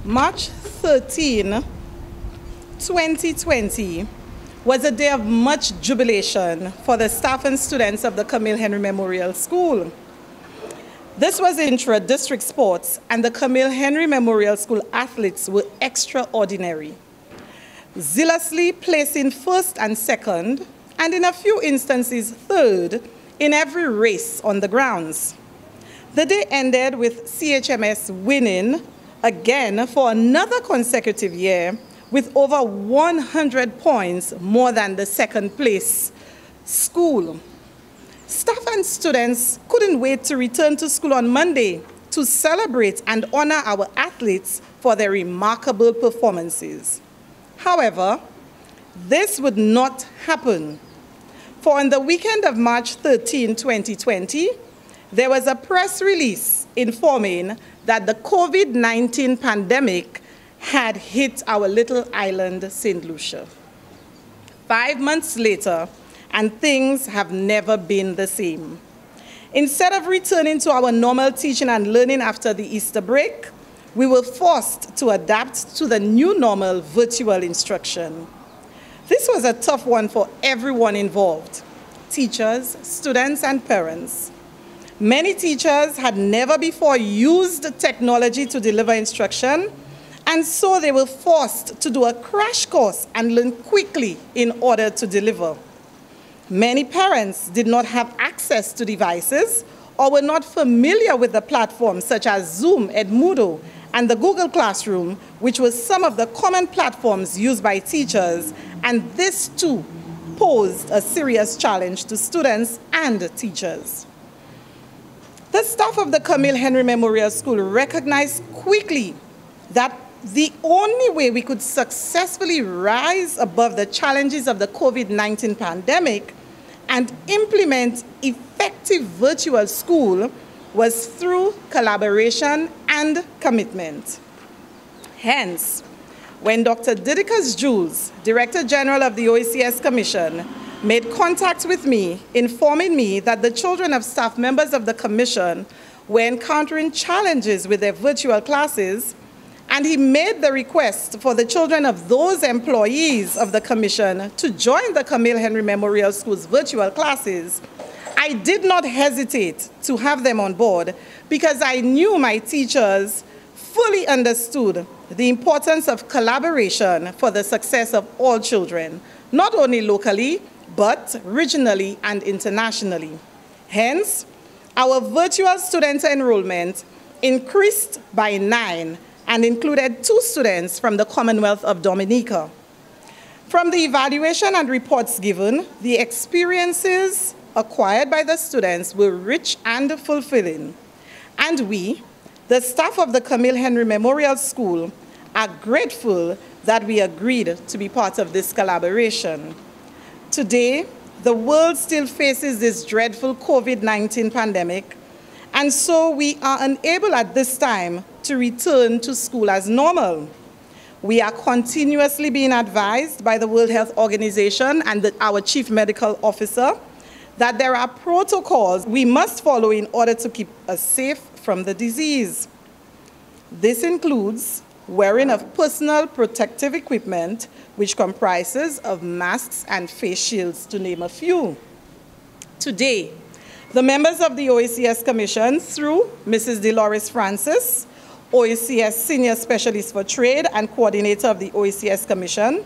March 13, 2020 was a day of much jubilation for the staff and students of the Camille Henry Memorial School. This was intra-district sports, and the Camille Henry Memorial School athletes were extraordinary, zealously placing first and second, and in a few instances third, in every race on the grounds. The day ended with CHMS winning again for another consecutive year with over 100 points more than the second place school. Staff and students couldn't wait to return to school on Monday to celebrate and honor our athletes for their remarkable performances. However, this would not happen, for on the weekend of March 13, 2020, there was a press release informing that the COVID-19 pandemic had hit our little island, St. Lucia. 5 months later, and things have never been the same. Instead of returning to our normal teaching and learning after the Easter break, we were forced to adapt to the new normal virtual instruction. This was a tough one for everyone involved, teachers, students, and parents. Many teachers had never before used technology to deliver instruction, and so they were forced to do a crash course and learn quickly in order to deliver. Many parents did not have access to devices or were not familiar with the platforms such as Zoom, Edmodo, and the Google Classroom, which was some of the common platforms used by teachers, and this too posed a serious challenge to students and teachers. The staff of the Camille Henry Memorial School recognized quickly that the only way we could successfully rise above the challenges of the COVID-19 pandemic and implement effective virtual school was through collaboration and commitment. Hence, when Dr. Didicus Jules, Director General of the OECS Commission, made contact with me, informing me that the children of staff members of the Commission were encountering challenges with their virtual classes, and he made the request for the children of those employees of the Commission to join the Camille Henry Memorial School's virtual classes, I did not hesitate to have them on board because I knew my teachers fully understood the importance of collaboration for the success of all children, not only locally, but regionally and internationally. Hence, our virtual student enrollment increased by 9 and included 2 students from the Commonwealth of Dominica. From the evaluation and reports given, the experiences acquired by the students were rich and fulfilling. And we, the staff of the Camille Henry Memorial School, are grateful that we agreed to be part of this collaboration. Today, the world still faces this dreadful COVID-19 pandemic, and so we are unable at this time to return to school as normal. We are continuously being advised by the World Health Organization and our Chief Medical Officer that there are protocols we must follow in order to keep us safe from the disease. This includes wearing of personal protective equipment, which comprises of masks and face shields, to name a few. Today, the members of the OECS Commission, through Mrs. Dolores Francis, OECS Senior Specialist for Trade and Coordinator of the OECS Commission,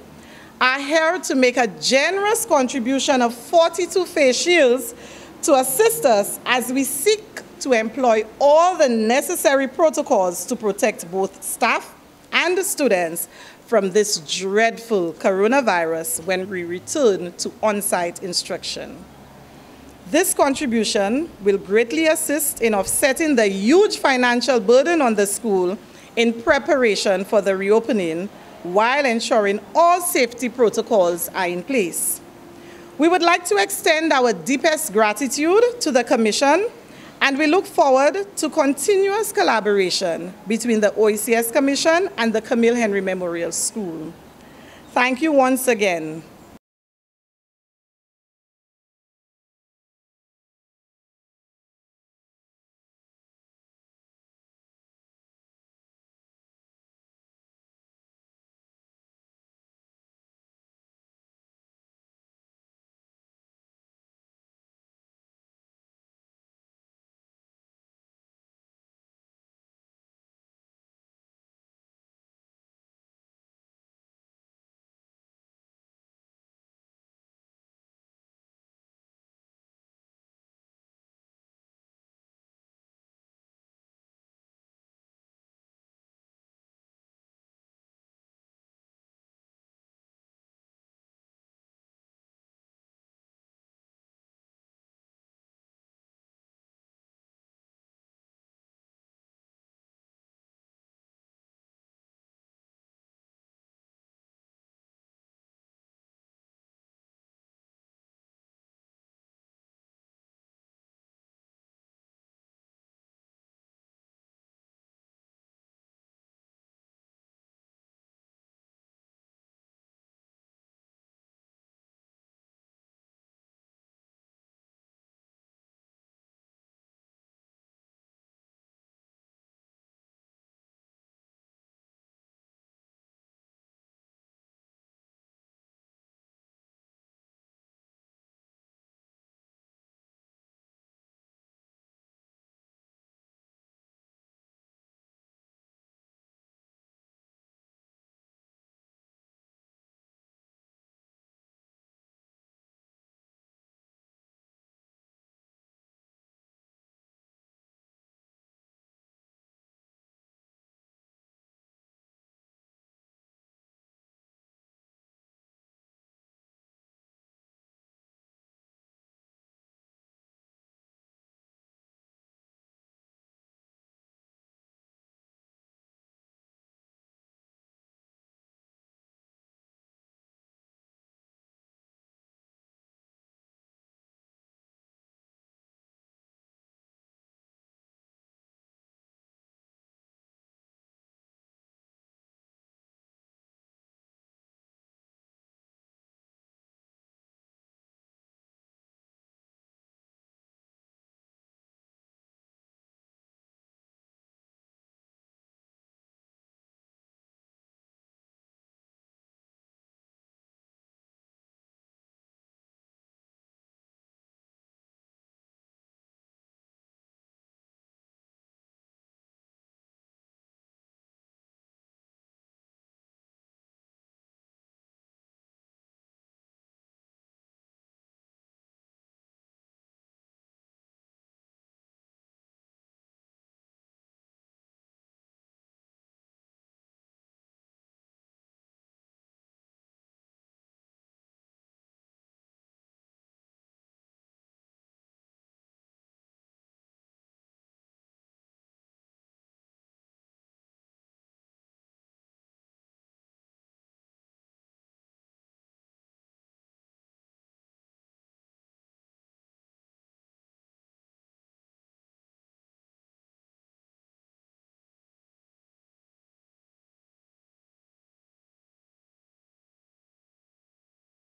are here to make a generous contribution of 42 face shields to assist us as we seek to employ all the necessary protocols to protect both staff and the students from this dreadful coronavirus when we return to on-site instruction. This contribution will greatly assist in offsetting the huge financial burden on the school in preparation for the reopening, while ensuring all safety protocols are in place. We would like to extend our deepest gratitude to the Commission, and we look forward to continuous collaboration between the OECS Commission and the Camille Henry Memorial School. Thank you once again.